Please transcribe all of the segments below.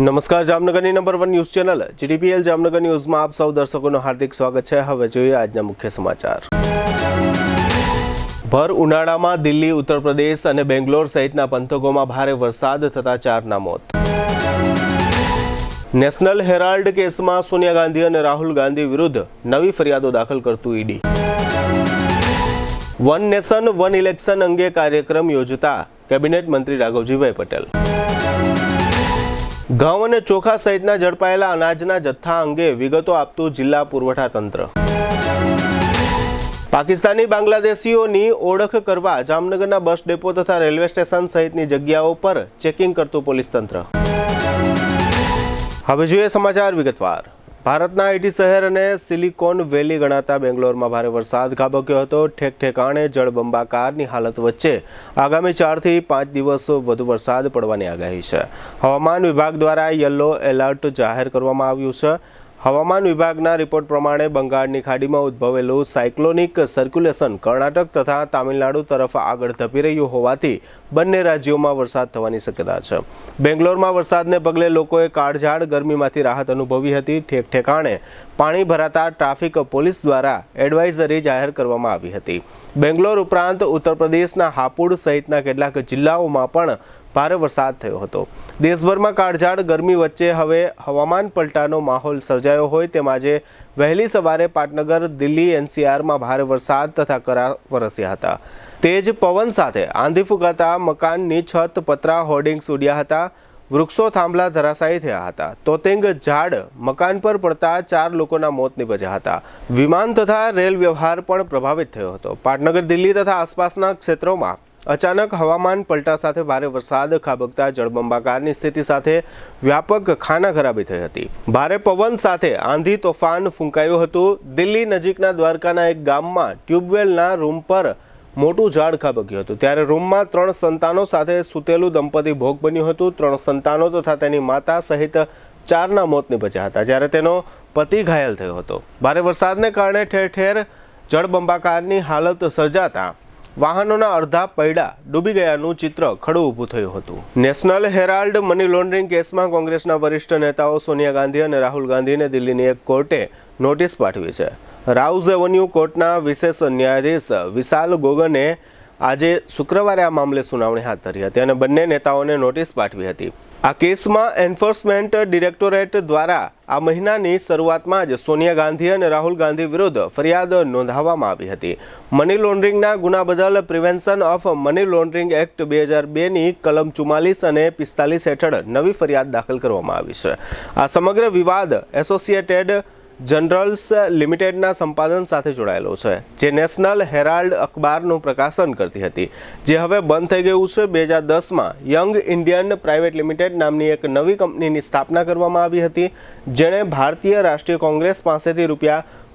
નમસ્કાર, જામનગરની number 1 news channel GTPL Jamnagar ન્યૂઝમાં આપ સૌ દર્શકોનું હાર્દિક સ્વાગત છે। હવે જોઈએ આજના મુખ્ય સમાચાર। ભર ઉનાળામાં દિલ્હી, ઉત્તર પ્રદેશ અને બેંગ્લોર સહિતના પંથકોમાં ભારે વરસાદ થતા 4ના મોત। નેશનલ હેરાલ્ડ કેસમાં સોનિયા ગાંધી અને રાહુલ ગાંધી વિરુદ્ધ નવી ફરિયાદો દાખલ કરતું ED. One nation one election અંગે કાર્યક્રમ યોજતા કેબિનેટ મંત્રી રાઘવજીભાઈ પટેલ। ઘઉં અને ચોખા સહિતના ઝડપાયેલા અનાજના જથ્થા અંગે વિગતો આપતું જિલ્લા પુરવઠા તંત્ર। પાકિસ્તાની બાંગ્લાદેશીઓની ઓળખ કરવા જામનગરના બસ ડેપો તથા રેલવે સ્ટેશન સહિતની જગ્યાઓ પર ચેકિંગ કરતું પોલીસ તંત્ર। હવે જોઈએ સમાચાર વિગતવાર। ભારતના આઈટી શહેર અને સિલિકોન વેલી ગણાતા બેંગ્લોરમાં ભારે વરસાદ ખાબક્યો હતો। ઠેક ઠેકાણે જળબંબાકારની હાલત વચ્ચે આગામી 4 થી 5 દિવસ વધુ વરસાદ પડવાની આગાહી છે। હવામાન વિભાગ દ્વારા યલો એલર્ટ જાહેર કરવામાં આવ્યું છે। હવામાન વિભાગના રિપોર્ટ પ્રમાણે બંગાળની ખાડીમાં ઉદ્ભવેલું સાયક્લોનિક સર્ક્યુલેશન કર્ણાટક તથા તામિલનાડુ તરફ આગળ ધપી રહ્યું હોવાથી બંને રાજ્યોમાં વરસાદ થવાની શક્યતા છે। બેંગ્લોરમાં વરસાદને પગલે લોકોએ કાળઝાળ ગરમીમાંથી રાહત અનુભવી હતી। ઠેક ઠેકાણે પાણી ભરાતા ટ્રાફિક પોલીસ દ્વારા એડવાઇઝરી જાહેર કરવામાં આવી હતી। બેંગ્લોર ઉપરાંત ઉત્તર પ્રદેશના હાપુડ સહિતના કેટલાક જિલ્લાઓમાં પણ ભારે વરસાદ થયો હતો। દેશભરમાં કાળઝાળ ગરમી વચ્ચે હવે હવામાન પલટાનો માહોલ સર્જાયો હોય તેમ આજે વહેલી સવારે પાટનગર, દિલ્હી એનસીઆરમાં ભારે વરસાદ તથા કરા વરસ્યા હતા। તેજ પવન સાથે આંધી ફૂંકાતા મકાનની છત, પતરા, હોર્ડિંગ્સ ઉડ્યા હતા। વૃક્ષો, થાંભલા ધરાશાયી થયા હતા। તોતિંગ ઝાડ મકાન પર પડતા 4 લોકોના મોત નીપજ્યા હતા। વિમાન તથા રેલ વ્યવહાર પણ પ્રભાવિત થયો હતો। પાટનગર, દિલ્હી તથા આસપાસના ક્ષેત્રોમાં અચાનક હવામાન પલટા સાથે ભારે વરસાદ ખાબકતા જળબંબાકારની સ્થિતિ સાથે વ્યાપક ખાનાખરાબી થઈ હતી। ભારે પવન સાથે આંધી તોફાન ફૂંકાયું હતું। દિલ્હી નજીકના દ્વારકાના એક ગામમાં ટ્યુબવેલના રૂમ પર મોટું ઝાડ ખાબક્યું હતું, ત્યારે રૂમમાં 3 સંતાનો સાથે સૂતેલું દંપતી ભોગ બન્યું હતું। 3 સંતાનો તથા તેની માતા સહિત 4ના મોત નીપજ્યા હતા, જ્યારે તેનો પતિ ઘાયલ થયો હતો। ભારે વરસાદને કારણે ઠેર ઠેર જળબંબાકારની હાલત સર્જાતા વાહનોના અડધા પૈડા ડૂબી ગયાનું ચિત્ર ખડું ઊભું થયું હતું। નેશનલ હેરાલ્ડ મની લોન્ડરિંગ કેસમાં કોંગ્રેસના વરિષ્ઠ નેતાઓ સોનિયા ગાંધી અને રાહુલ ગાંધીને દિલ્હીની એક કોર્ટે નોટિસ પાઠવી છે। રાઉઝ એવન્યુ કોર્ટના વિશેષ ન્યાયાધીશ વિશાલ ગોગને આજે શુક્રવારે આ મામલે સુનાવણી હાથ ધરી હતી અને બંને નેતાઓને નોટિસ પાઠવી હતી। આ કેસમાં એન્ફોર્સમેન્ટ ડિરેક્ટોરેટ દ્વારા આ મહિનાની શરૂઆતમાં જ સોનિયા ગાંધી અને રાહુલ ગાંધી વિરુદ્ધ ફરિયાદ નોંધાવવામાં આવી હતી। મની લોન્ડરિંગના ગુના બદલ prevention of money laundering act 2002ની કલમ 44 અને 45 હેઠળ નવી ફરિયાદ દાખલ કરવામાં આવી છે। આ સમગ્ર વિવાદ એસોસિએટેડ જનરલ્સ લિમિટેડના સંપાદન સાથે જોડાયેલો છે, જે નેશનલ હેરાલ્ડ અખબારનું પ્રકાશન કરતી હતી, જે હવે બંધ થઈ ગયું છે। 2010માં યંગ ઇન્ડિયન પ્રાઇવેટ લિમિટેડ નામની એક નવી કંપનીની સ્થાપના કરવામાં આવી હતી, જેણે ભારતીય રાષ્ટ્રીય કોંગ્રેસ પાસેથી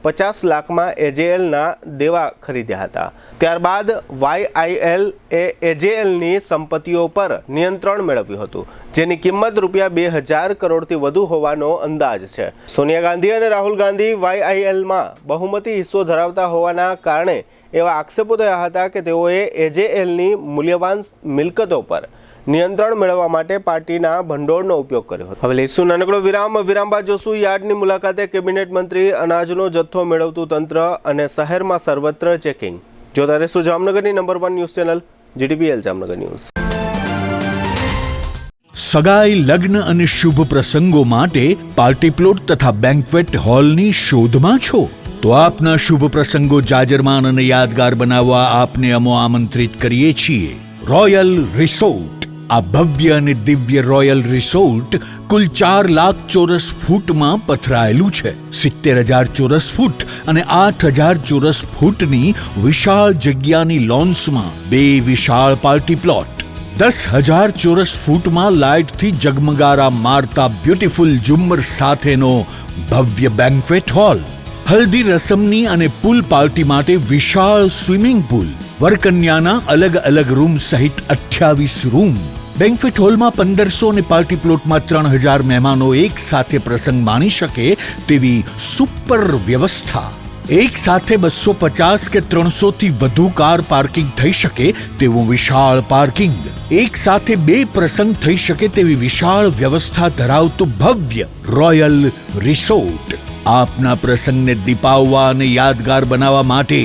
₹50 લાખમાં એજેએલના દેવા ખરીદ્યા હતા। ત્યારબાદ YIL એ એજેએલની સંપત્તિઓ પર નિયંત્રણ મેળવ્યું હતું, જેની કિંમત ₹2000 કરોડથી વધુ હોવાનો અંદાજ છે। સોનિયા ગાંધી અને રાહુલ ગાંધી YILમાં બહુમતી હિસ્સો ધરાવતા હોવાના કારણે એવા આક્ષેપો થયા હતા કે તેઓએ એજેએલની મૂલ્યવાન મિલકતો પર નિયંત્રણ મેળવવા માટે પાર્ટીના ભંડોળનો ઉપયોગ કર્યો હતો। હવે લઈશું નાનકડો વિરામ બાદ જોશું યાર્ડની મુલાકાતે કેબિનેટ મંત્રી, અનાજનો જથ્થો મેળવતું તંત્ર અને શહેરમાં સર્વત્ર ચેકિંગ। જોતા રહેશું જામનગરની number 1 news channel GTPL Jamnagar news. સગાઈ, લગ્ન અને શુભ પ્રસંગો માટે પાર્ટી પ્લોટ તથા બેન્ક્વેટ હોલની શોધમાં છો તો આપના શુભ પ્રસંગો જાજરમાન અને યાદગાર બનાવવા આપને અમો આમંત્રિત કરીએ છીએ। રોયલ રિસોર્ટ, આ ભવ્ય અને દિવ્ય રોયલ રિસોર્ટ કુલ 4 લાખ ચોરસ ફૂટમાં પથરાયેલું છે। 70,000 ચોરસ ફૂટ અને 8,000 ચોરસ ફૂટની વિશાળ જગ્યાની લોન્સમાં 2 વિશાળ પાર્ટી પ્લોટ, 10,000 ચોરસ ફૂટમાં લાઇટથી જગમગારા મારતા બ્યુટીફુલ ઝુમ્મર સાથેનો ભવ્ય બેન્ક્વેટ હોલ, હલ્દી રસમની અને પૂલ પાર્ટી માટે વિશાળ સ્વિમિંગ પૂલ, વરકન્યાના અલગ અલગ રૂમ સહિત 28 રૂમ, બેન્ક્વેટ હોલમાં 1500 અને પાર્ટી પ્લોટમાં 3000 મહેમાનો એક સાથે પ્રસંગ માણી શકે તેવી સુપર વ્યવસ્થા, એક સાથે 250 કે 300 થી વધુ કાર પાર્કિંગ થઈ શકે તેવું વિશાળ પાર્કિંગ, એક સાથે 2 પ્રસંગ થઈ શકે તેવી વિશાળ વ્યવસ્થા ધરાવતું ભવ્ય રોયલ રિસોર્ટ. આપના પ્રસંગને દીપાવવા અને યાદગાર બનાવવા માટે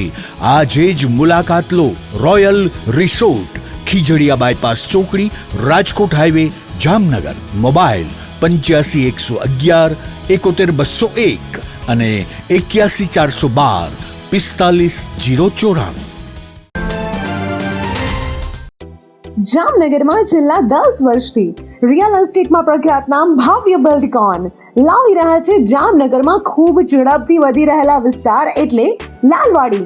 આજે જ મુલાકાત લો. રોયલ રિસોર્ટ, ખીજડીયા બાયપાસ ચોકડી, રાજકોટ હાઈવે, જામનગર. મોબાઈલ 85 111 71 201 અને 81 412 45 094. જામનગરમાં છેલ્લા 10 વર્ષથી રિયલ એસ્ટેટમાં પ્રખ્યાત નામ ભવ્ય બિલ્ડકોન લાવી રહ્યા છે જામનગરમાં ખૂબ ઝડપથી વધી રહેલા વિસ્તાર એટલે લાલવાડી,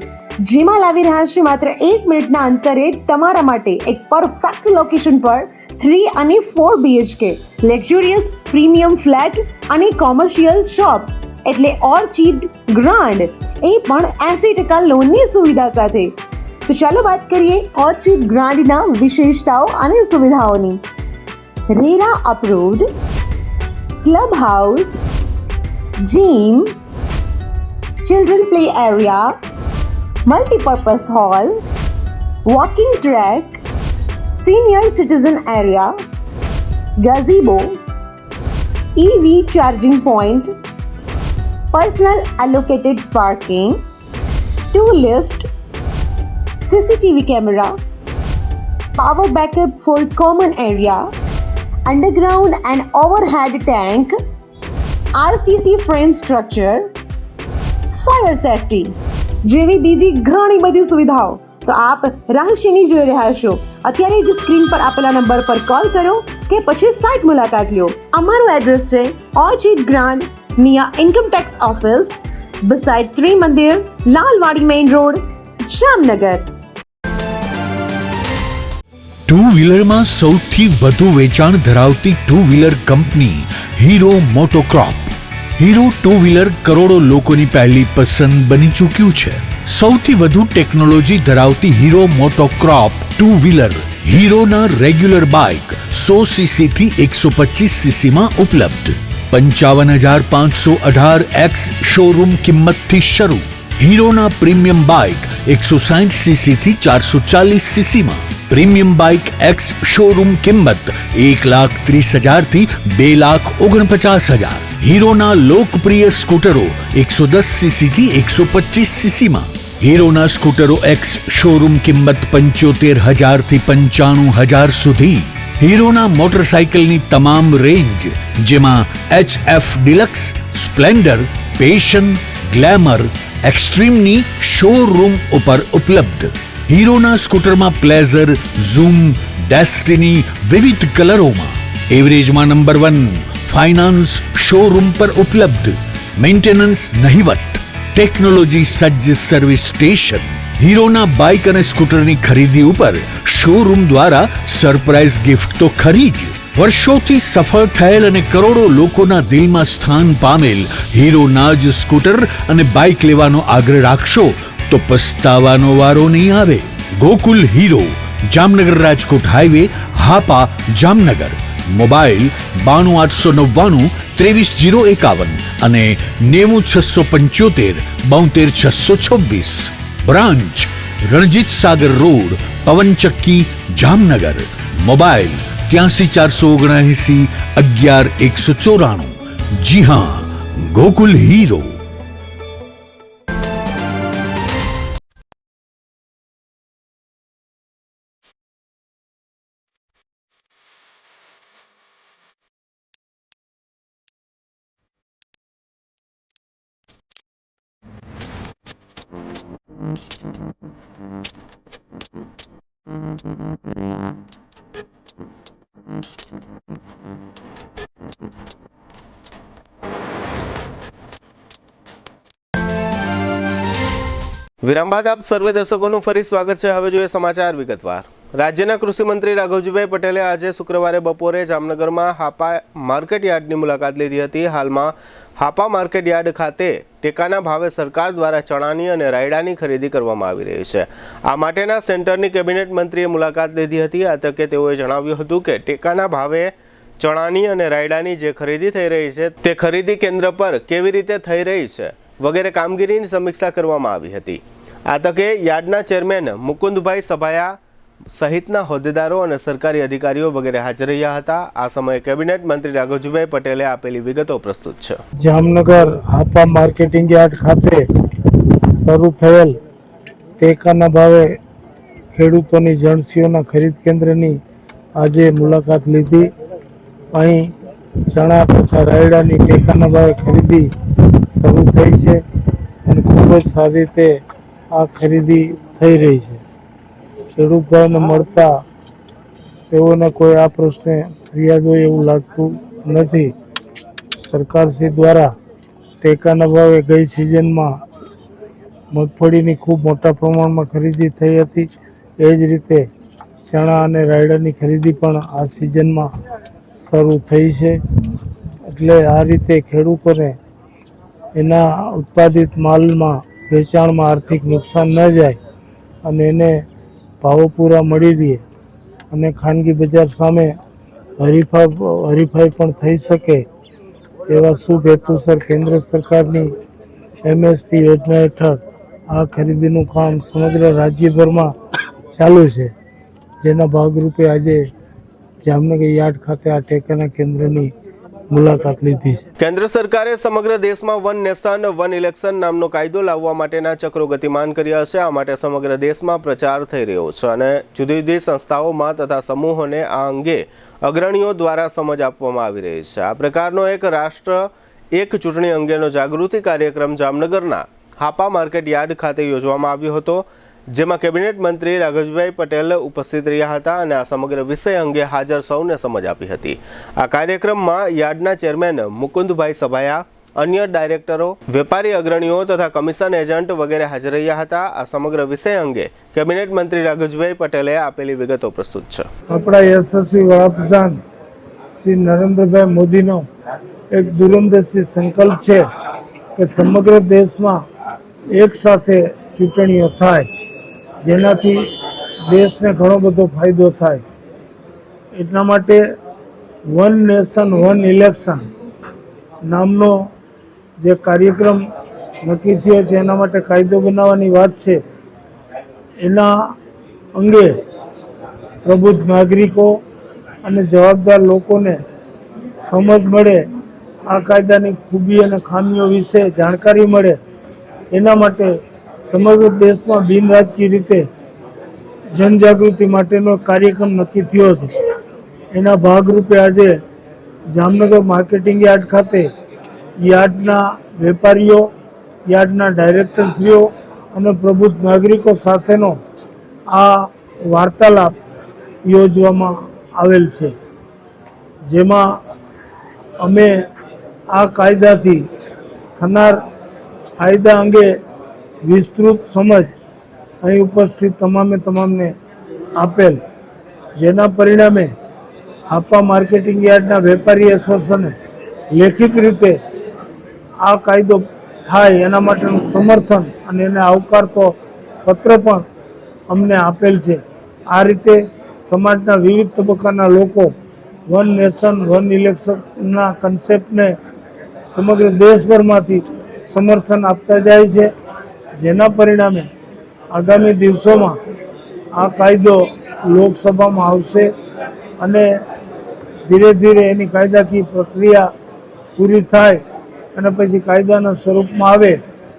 જેમાં લાવી રહ્યા છે માત્ર 1 મિનિટના અંતરે તમારા માટે એક પરફેક્ટ લોકેશન પર 3 અને 4 BHK લક્ઝુરિયસ પ્રીમિયમ ફ્લેટ અને કોમર્શિયલ શોપ્સ એટલે ઓર્ચિડ ગ્રાન્ડ, એ પણ 80% લોનની સુવિધા સાથે. તો ચાલો વાત કરીએ ઓર્ચિડ ગ્રાન્ડના વિશેષતાઓ અને સુવિધાઓની. RERA approved, club house, gym, children play area, multipurpose hall, walking track, senior citizen area, gazebo, EV charging point, personal allocated parking, 2 lift, CCTV camera, power backup for common area, underground and overhead tank, RCC frame structure, fire safety જેવી બીજી ઘણી બધી સુવિધાઓ તો આપ રાશિની જોઈ રહ્યા છો. અત્યારે જ સ્ક્રીન પર આપેલા નંબર પર કોલ કરો કે પછી સાઇટ મુલાકાત લો. અમારું એડ્રેસ છે orchid grand near income tax office beside Tri Mandir, Lalwadi Main Road, Jamnagar. Two વ્હીલરમાં સૌથી વધુ વેચાણ ધરાવતી two wheeler company Hero MotoCorp. Hero two wheeler કરોડો લોકોની પહેલી પસંદ બની ચૂક્યું છે. સૌથી વધુ ટેકનોલોજી ધરાવતી હીરો મોટોક્રોપ ટુ વ્હીલર હીરોના રેગ્યુલર બાઇક 100cc થી 125cc માં ઉપલબ્ધ. 55,518 શોરૂમ કિંમતથી શરૂ. હીરોના પ્રીમિયમ બાઇક 160cc થી 440cc માં. પ્રીમિયમ બાઇક એક્સ શોરૂમ કિંમત 1,30,000 થી 2,49,000. હીરોના લોકપ્રિય સ્કૂટરો 110cc થી 125cc માં. હીરોના સ્કૂટરો એક્સ શોરૂમ કિંમત 75,000 થી 95,000 સુધી. હીરોના મોટરસાઇકલની તમામ રેન્જ જેમાં HF deluxe, Splendor, Passion, Glamour, એક્સ્ટ્રીમની શોરૂમ ઉપર ઉપલબ્ધ. હીરોના સ્કૂટરમાં પ્લેઝર, ઝૂમ, ડેસ્ટિની વિવિધ કલરોમાં. એવરેજમાં નંબર 1 ફાઇનાન્સ શોરૂમ પર ઉપલબ્ધ. મેન્ટેનન્સ નહિવત. ટેકનોલોજી સજ્જ સર્વિસ સ્ટેશન. હીરોના બાઇક અને સ્કૂટરની ખરીદી ઉપર શોરૂમ દ્વારા સરપ્રાઇઝ ગિફ્ટ તો ખરી જ. વર્ષોથી સફળ થયેલ અને કરોડો લોકોના દિલમાં સ્થાન પામેલ હીરોના જ સ્કૂટર અને બાઇક લેવાનો આગ્રહ રાખશો તો પસ્તાવાનો વારો નહીં આવે. Gokul hero, Jamnagar Rajkot highway, Hapa, Jamnagar. Mobile 92 899 23 051 અને 90 675 72 626. Branch Ranjit Sagar road, પવનચક્કી, Jamnagar. Mobile 83 479 11 194. જી હા, ગોકુલ હીરો. વિરામ બાદ આપ સર્વે દર્શકોનું ફરી સ્વાગત છે. હવે જોઈએ સમાચાર વિગતવાર. રાજ્યના કૃષિ મંત્રી રાઘવજીભાઈ પટેલે આજે શુક્રવારે બપોરે જામનગરમાં હાપા માર્કેટ યાર્ડની મુલાકાત લીધી હતી. હાલમાં હાપા માર્કેટ યાર્ડ ખાતે ટેકાના ભાવે સરકાર દ્વારા ચણાની અને રાયડાની ખરીદી કરવામાં આવી રહી છે. આ માટેના સેન્ટરની કેબિનેટ મંત્રીએ મુલાકાત લીધી હતી. આ તકે તેઓએ જણાવ્યું હતું કે ટેકાના ભાવે ચણાની અને રાયડાની જે ખરીદી થઈ રહી છે તે ખરીદી કેન્દ્ર પર કેવી રીતે થઈ રહી છે વગેરે કામગીરીની સમીક્ષા કરવામાં આવી હતી। આ તકે યાર્ડના ચેરમેન મુકુંદભાઈ સભાયા સહિતના હોદ્દેદારો અને સરકારી અધિકારીઓ વગેરે હાજર રહ્યા હતા। આ સમયે કેબિનેટ મંત્રી રાઘવજીભાઈ પટેલે આપેલી વિગતો પ્રસ્તુત છે। જામનગર હાપા માર્કેટિંગ યાર્ડ ખાતે શરૂ થયેલ ટેકાના ભાવે ખેડૂતોની જણસીઓના ખરીદ કેન્દ્રની આજે મુલાકાત લીધી। અહીં ચણા તથા રાયડાની ટેકાના ભાવે ખરીદી શરૂ થઈ છે અને ખૂબ જ સારી રીતે આ ખરીદી થઈ રહી છે। ખેડૂત ભાઈને મળતા તેઓને કોઈ આ પ્રશ્ને ફરિયાદ હોય એવું લાગતું નથી। સરકારશ્રી દ્વારા ટેકાના ભાવે ગઈ સિઝનમાં મગફળીની ખૂબ મોટા પ્રમાણમાં ખરીદી થઈ હતી। એ જ રીતે ચણા અને રાયડાની ખરીદી પણ આ સિઝનમાં શરૂ થઈ છે। એટલે આ રીતે ખેડૂતોને એના ઉત્પાદિત માલમાં વેચાણમાં આર્થિક નુકસાન ન જાય અને એને ભાવો પૂરા મળી રહે અને ખાનગી બજાર સામે હરીફાઈ પણ થઈ શકે એવા શુભ હેતુસર કેન્દ્ર સરકારની MSP યોજના હેઠળ આ ખરીદીનું કામ સમગ્ર રાજ્યભરમાં ચાલુ છે। જેના ભાગરૂપે આજે જામનગર યાર્ડ ખાતે આ ટેકાના કેન્દ્રની મુલાકાત લીધી છે। કેન્દ્ર સરકારે સમગ્ર દેશમાં વન નેશન વન ઇલેક્શન નામનો કાયદો લાવવા માટેના ચક્રો ગતિમાન કર્યા છે। આ માટે સમગ્ર દેશમાં પ્રચાર થઈ રહ્યો છે અને જુદી જુદી સંસ્થાઓમાં તથા સમૂહોને આ અંગે અગ્રણીઓ દ્વારા સમજ આપવામાં આવી રહી છે। આ પ્રકારનો એક રાષ્ટ્ર એક ચૂંટણી અંગેનો જાગૃતિ કાર્યક્રમ જામનગરના હાપા માર્કેટ યાર્ડ ખાતે યોજવામાં આવ્યો હતો, જેમાં કેબિનેટ મંત્રી રાઘવજીભાઈ પટેલ ઉપસ્થિત રહ્યા હતા અને આ સમગ્ર વિષય અંગે હાજર સૌને સમજ આપી હતી। આ કાર્યક્રમમાં યાર્ડના ચેરમેન મુકુંદભાઈ સભાયા, અન્ય ડાયરેક્ટરો, વેપારી અગ્રણીઓ તથા કમિશન એજન્ટ વગેરે હાજર રહ્યા હતા। આ સમગ્ર વિષય અંગે કેબિનેટ મંત્રી રાઘવજીભાઈ પટેલે આપેલી વિગતો પ્રસ્તુત છે। આપણા યશસ્વી વડાપ્રધાન શ્રી નરેન્દ્રભાઈ મોદીનો એક દૂરંદેશી સંકલ્પ છે કે સમગ્ર દેશમાં એક સાથે ચૂંટણીઓ થાય, જેનાથી દેશને ઘણો બધો ફાયદો થાય। એટલા માટે વન નેશન વન ઇલેક્શન નામનો જે કાર્યક્રમ નક્કી થયો છે એના માટે કાયદો બનાવવાની વાત છે। એના અંગે પ્રબુદ્ધ નાગરિકો અને જવાબદાર લોકોને સમજ મળે, આ કાયદાની ખૂબી અને ખામીઓ વિશે જાણકારી મળે, એના માટે સમગ્ર દેશમાં બિનરાજકીય રીતે જનજાગૃતિ માટેનો કાર્યક્રમ નક્કી થયો છે। એના ભાગરૂપે આજે જામનગર માર્કેટિંગ યાર્ડ ખાતે યાર્ડના વેપારીઓ, યાર્ડના ડાયરેક્ટરશ્રીઓ અને પ્રબુદ્ધ નાગરિકો સાથેનો આ વાર્તાલાપ યોજવામાં આવેલ છે, જેમાં અમે આ કાયદાથી થનાર ફાયદા અંગે વિસ્તૃત સમજ અહીં ઉપસ્થિત તમામને આપેલ, જેના પરિણામે હાપા માર્કેટિંગ યાર્ડના વેપારી એસોસિએશને લેખિત રીતે આ કાયદો થાય એના માટેનું સમર્થન અને એને આવકારતો પત્ર પણ અમને આપેલ છે। આ રીતે સમાજના વિવિધ તબક્કાના લોકો વન નેશન વન ઇલેક્શનના કન્સેપ્ટને સમગ્ર દેશભરમાંથી સમર્થન આપતા જાય છે, જેના પરિણામે આગામી દિવસોમાં આ કાયદો લોકસભામાં આવશે અને ધીરે ધીરે એની કાયદાકીય પ્રક્રિયા પૂરી થાય અને પછી કાયદાના સ્વરૂપમાં આવે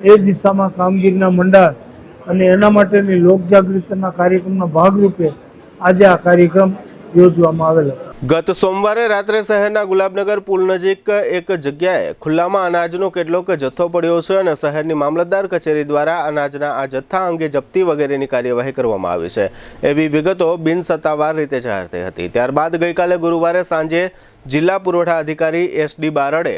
એ દિશામાં કામગીરીના મંડાણ અને એના માટેની લોકજાગૃતિના કાર્યક્રમના ભાગરૂપે આજે આ કાર્યક્રમ યોજવામાં આવેલો। ગત સોમવારે રાત્રે શહેરના ગુલાબનગર પુલ નજીક એક જગ્યાએ ખુલ્લામાં અનાજનો કેટલોક જથ્થો પડ્યો છે અને શહેરની મામલતદાર કચેરી દ્વારા અનાજના આ જથ્થા અંગે જપ્તી વગેરેની કાર્યવાહી કરવામાં આવી છે એવી વિગતો બિનસત્તાવાર રીતે જાહેર થઈ હતી। ત્યારબાદ ગઈકાલે ગુરુવારે સાંજે જિલ્લા પુરવઠા અધિકારી SD બારડે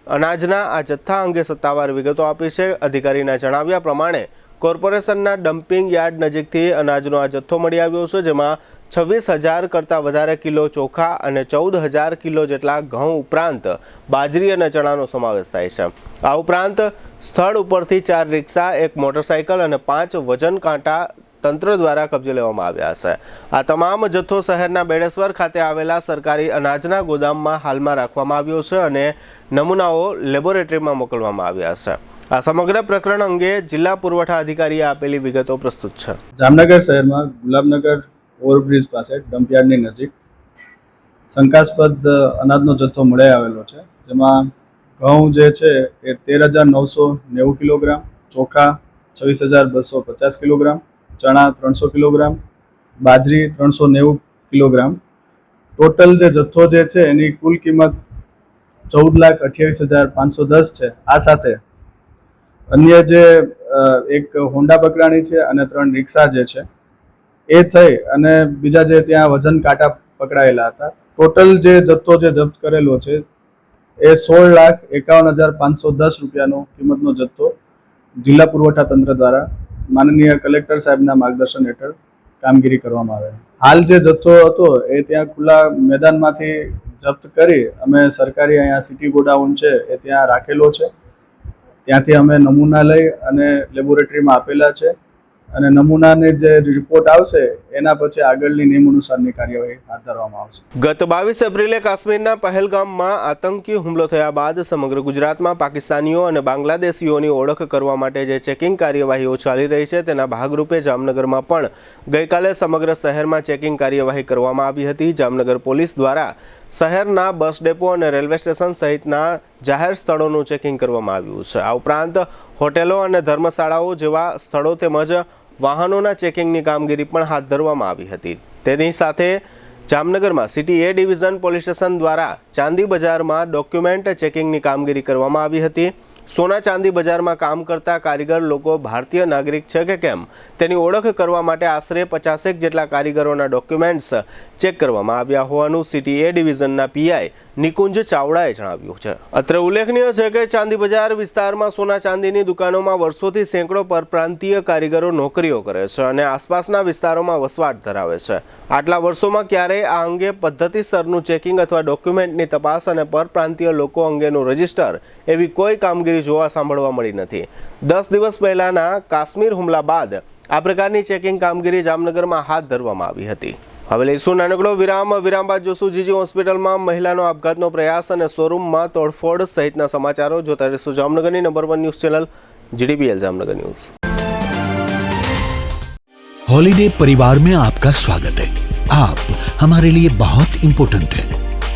અનાજના આ જથ્થા અંગે સત્તાવાર વિગતો આપી છે। અધિકારીના જણાવ્યા પ્રમાણે કોર્પોરેશનના ડમ્પિંગ યાર્ડ નજીકથી અનાજનો આ જથ્થો મળી આવ્યો છે, જેમાં 26,000 કરતાં વધારે કિલો ચોખા અને 14,000 કિલો જેટલા ઘઉં ઉપરાંત બાજરી અને ચણાનો સમાવેશ થાય છે। આ ઉપરાંત સ્થળ ઉપરથી 4 રિક્ષા, 1 મોટરસાઇકલ અને 5 વજન કાંટા તંત્ર દ્વારા કબજે લેવામાં આવ્યા છે। આ તમામ જથ્થો શહેરના બેડેશ્વર ખાતે આવેલા સરકારી અનાજના ગોદામમાં હાલમાં રાખવામાં આવ્યો છે અને નમૂનાઓ લેબોરેટરીમાં મોકલવામાં આવ્યા છે। આ સમગ્ર પ્રકરણ અંગે જિલ્લા પુરવઠા અધિકારીએ આપેલી વિગતો પ્રસ્તુત છે. જામનગર શહેરમાં ગુલાબનગર ઓવરબ્રિજ પાસે ડમ્પયાર્ડની નજીક શંકાસ્પદ અનાજનો જથ્થો મળી આવેલો છે, જેમાં ઘઉં જે છે એ 13,990 કિલોગ્રામ, ચોખા 26,250 કિલોગ્રામ, ચણા 300 કિલોગ્રામ, બાજરી 390 કિલોગ્રામ, ટોટલ જે જથ્થો જે છે એની કુલ કિંમત 14,28,510 છે. આ સાથે અન્ય જે એક હોન્ડા બકરાણી છે અને 3 રિક્ષા જે છે એ થઈ અને બીજા જે ત્યાં વજન કાંટા પકડાયેલા હતા, ટોટલ જે જથ્થો જે જપ્ત કરેલો છે એ 16,51,510 રૂપિયાનો કિંમતનો જથ્થો જિલ્લા પુરવઠા તંત્ર દ્વારા માનનીય કલેક્ટર સાહેબના માર્ગદર્શન હેઠળ કામગીરી કરવામાં આવે. હાલ જે જથ્થો હતો એ ત્યાં ખુલ્લા મેદાનમાંથી જપ્ત કરી અમે સરકારી અહીંયા સિટી ગોડાઉન છે એ ત્યાં રાખેલો છે. ત્યાંથી અમે નમૂના લઈ અને લેબોરેટરીમાં આપેલા છે અને નમૂનાને જે રિપોર્ટ આવશે એના પછી આગળની નિયમ અનુસારની કાર્યવાહી હાથ ધરવામાં આવશે. ગત 22 એપ્રિલે કાશ્મીરના પહેલગામમાં આતંકી હુમલો થયા બાદ સમગ્ર ગુજરાતમાં પાકિસ્તાનીઓ અને બાંગ્લાદેશીઓની ઓળખ કરવા માટે જે ચેકિંગ કાર્યવાહીઓ ચાલી રહી છે તેના ભાગરૂપે જામનગરમાં પણ ગઈકાલે સમગ્ર શહેરમાં ચેકિંગ કાર્યવાહી કરવામાં આવી હતી. જામનગર પોલીસ દ્વારા શહેરના બસ ડેપો અને રેલવે સ્ટેશન સહિતના જાહેર સ્થળોનું ચેકિંગ કરવામાં આવ્યું છે. આ ઉપરાંત હોટેલો અને ધર્મશાળાઓ જેવા સ્થળો તેમજ વાહનોના ચેકિંગની કામગીરી પણ હાથ ધરવામાં આવી હતી. તેની સાથે જામનગરમાં સિટી એ ડિવિઝન પોલીસ સ્ટેશન દ્વારા ચાંદી બજારમાં ડોક્યુમેન્ટ ચેકિંગની કામગીરી કરવામાં આવી હતી. સોના ચાંદી બજારમાં કામ કરતા કારીગર લોકો ભારતીય નાગરિક છે કે કેમ તેની ઓળખ કરવા માટે આશરે 50 જેટલા કારીગરોના ડોક્યુમેન્ટ્સ ચેક કરવામાં આવ્યા હોવાનું સિટી એ ડિવિઝનના પીઆઈ નિકુંજ ચાવડાએ જણાવ્યું છે. અત્રે ઉલ્લેખનીય છે કે ચાંદી બજાર વિસ્તારમાં સોના ચાંદીની દુકાનોમાં વર્ષોથી સેંકડો પરપ્રાંતીય કારીગરો નોકરીઓ કરે છે અને આસપાસના વિસ્તારોમાં વસવાટ ધરાવે છે. આટલા વર્ષોમાં ક્યારેય આ અંગે પદ્ધતિસરનું ચેકિંગ અથવા ડોક્યુમેન્ટની તપાસ અને પરપ્રાંતીય લોકો અંગેનું રજિસ્ટર એવી કોઈ કામગીરી જોવા સાંભળવા મળી નથી. 10 દિવસ પહેલાના કાશ્મીર હુમલા બાદ આ પ્રકારની ચેકિંગ કામગીરી જામનગરમાં હાથ ધરવામાં આવી હતી. હવે લઈશું નાનકડો વિરામ બાદ જોશું જીજી હોસ્પિટલમાં મહિલાનો આપઘાતનો પ્રયાસ અને શોરૂમમાં તોડફોડ સહિતના સમાચારો. જોતા રહીશું જામનગરની number 1 news channel GDBL Jamnagar news. Holiday परिवार में आपका स्वागत है. आप हमारे लिए बहुत इम्पोर्टेंट है.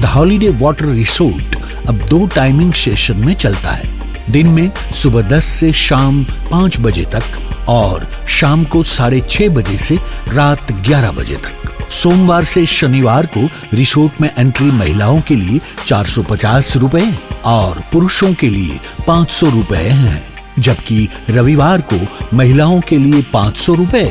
द हॉलीडे वाटर रिसोर्ट अब 2 टाइमिंग सेशन में चलता है. दिन में सुबह 10 से शाम 5 बजे तक और शाम को 6:30 बजे से रात 11 बजे तक. सोमवार से शनिवार को रिसोर्ट में एंट्री महिलाओं के लिए 450 रुपए और पुरुषों के लिए 500 रुपए हैं, जबकि रविवार को महिलाओं के लिए 500 रुपए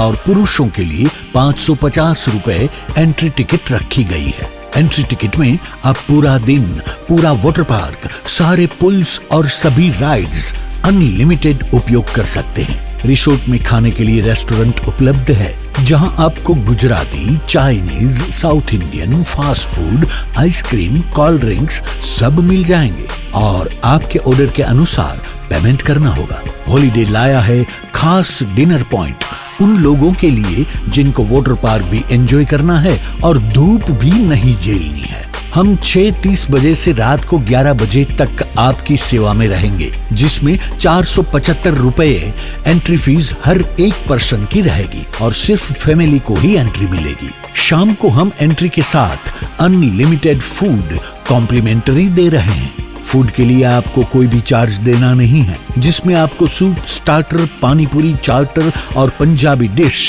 और पुरुषों के लिए 550 रुपए एंट्री टिकट रखी गई है. एंट्री टिकट में आप पूरा दिन, पूरा वाटर पार्क, सारे पुल्स और सभी राइड्स अनलिमिटेड उपयोग कर सकते हैं. रिसोर्ट में खाने के लिए रेस्टोरेंट उपलब्ध है, जहां आपको Gujarati, Chinese, south Indian, fast food, ice cream, cold drinks सब मिल जाएंगे और आपके ऑर्डर के अनुसार पेमेंट करना होगा. हॉलीडे लाया है खास डिनर पॉइंट उन लोगों के लिए जिनको वाटर पार्क भी एंजॉय करना है और धूप भी नहीं झेलनी है. हम 6:30 बजे से रात को 11 बजे तक आपकी सेवा में रहेंगे, जिसमें 475 रुपए एंट्री फीस हर एक पर्सन की रहेगी और सिर्फ फैमिली को ही एंट्री मिलेगी. शाम को हम एंट्री के साथ अनलिमिटेड फूड कॉम्प्लीमेंट्री दे रहे हैं. फूड के लिए आपको कोई भी चार्ज देना नहीं है, जिसमें आपको सूप, स्टार्टर, पानी पूरी, चार्टर और पंजाबी डिश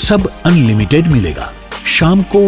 सब अनलिमिटेड मिलेगा. शाम को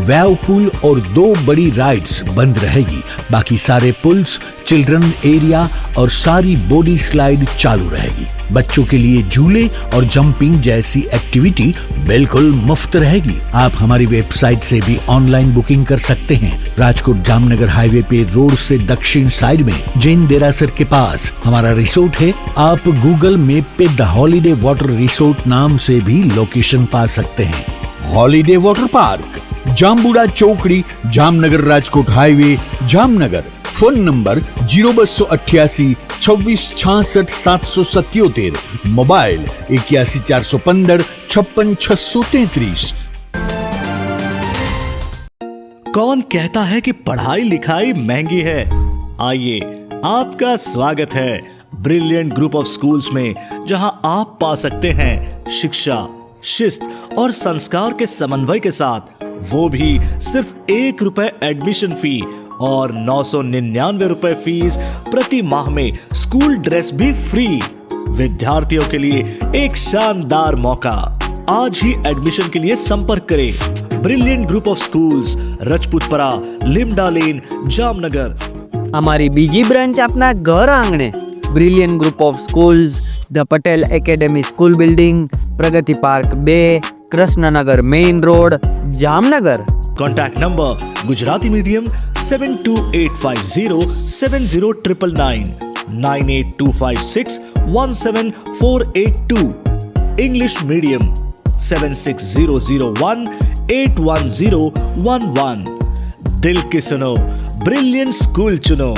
वेव पूल और 2 बड़ी राइड्स बंद रहेगी. बाकी सारे पुल्स, चिल्ड्रन एरिया और सारी बॉडी स्लाइड चालू रहेगी. बच्चों के लिए झूले और जंपिंग जैसी एक्टिविटी बिल्कुल मुफ्त रहेगी. आप हमारी वेबसाइट से भी ऑनलाइन बुकिंग कर सकते हैं. राजकोट जामनगर हाईवे पे रोड से दक्षिण साइड में जैन देरासर के पास हमारा रिसोर्ट है. आप गूगल मैप पे द हॉलीडे वाटर रिसोर्ट नाम से भी लोकेशन पा सकते हैं. हॉलीडे वाटर पार्क, जामबुड़ा चौकड़ी, Jamnagar Rajkot highway, Jamnagar. Phone number 0288 26 66 777. Mobile 81 415 56 633. कौन कहता है कि पढ़ाई लिखाई महंगी है? आइए, आपका स्वागत है ब्रिलियंट ग्रुप ऑफ स्कूल्स में जहां आप पा सकते हैं शिक्षा, शिस्त और संस्कार के समन्वय के साथ, वो भी सिर्फ ₹1 एडमिशन फी और 999 रुपए फीस प्रति माह में स्कूल ड्रेस भी फ्री। विद्यार्थियों के लिए एक शानदार मौका। आज ही एडमिशन के लिए संपर्क करें। ब्रिलियंट ग्रुप ऑफ स्कूल्स, रजपूतपरा, लिमडा लेन, जामनगर। અમારી બીજી બ્રાન્ચ આપના ઘર આંગણે brilliant group of schools, the Patel academy school building, Pragati park 2, Krishnanagar main road, Jamnagar. Contact number Gujarati medium 7285070999, 9825617482, English medium 7600181011। दिल की सुनो, ब्रिलियंट स्कूल चुनो।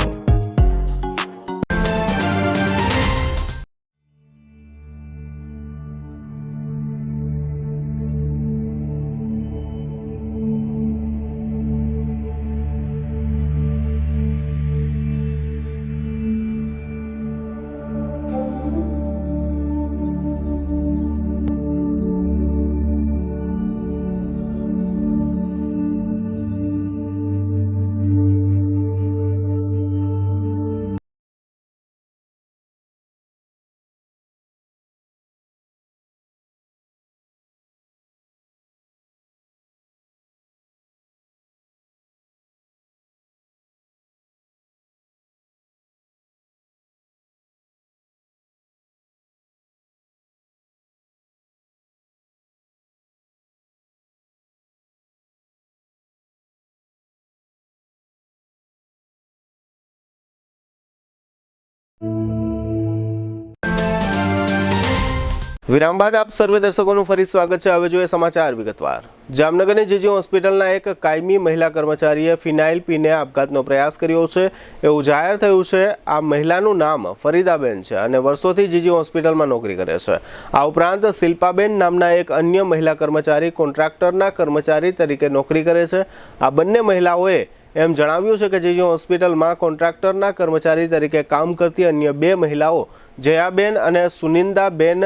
વિરામ બાદ આપ સર્વે દર્શકોનું ફરી સ્વાગત છે। હવે જોઈએ સમાચાર વિગતવાર। જામનગરની જીજી હોસ્પિટલના એક કાયમી મહિલા કર્મચારીએ ફિનાઇલ પીને આપઘાતનો પ્રયાસ કર્યો છે એવું જાહેર થયું છે। આ મહિલાનું નામ ફરીદાબેન છે અને વર્ષોથી જીજી હોસ્પિટલમાં નોકરી કરે છે। આ ઉપરાંત શિલ્પાબેન નામના એક અન્ય મહિલા કર્મચારી કોન્ટ્રાક્ટરના કર્મચારી તરીકે નોકરી કરે છે। આ બંને મહિલાઓએ એમ જણાવ્યું છે કે જીજી હોસ્પિટલમાં કોન્ટ્રાક્ટરના કર્મચારી તરીકે કામ કરતી અન્ય 2 મહિલાઓ જયાબેન અને સુનિંદાબેન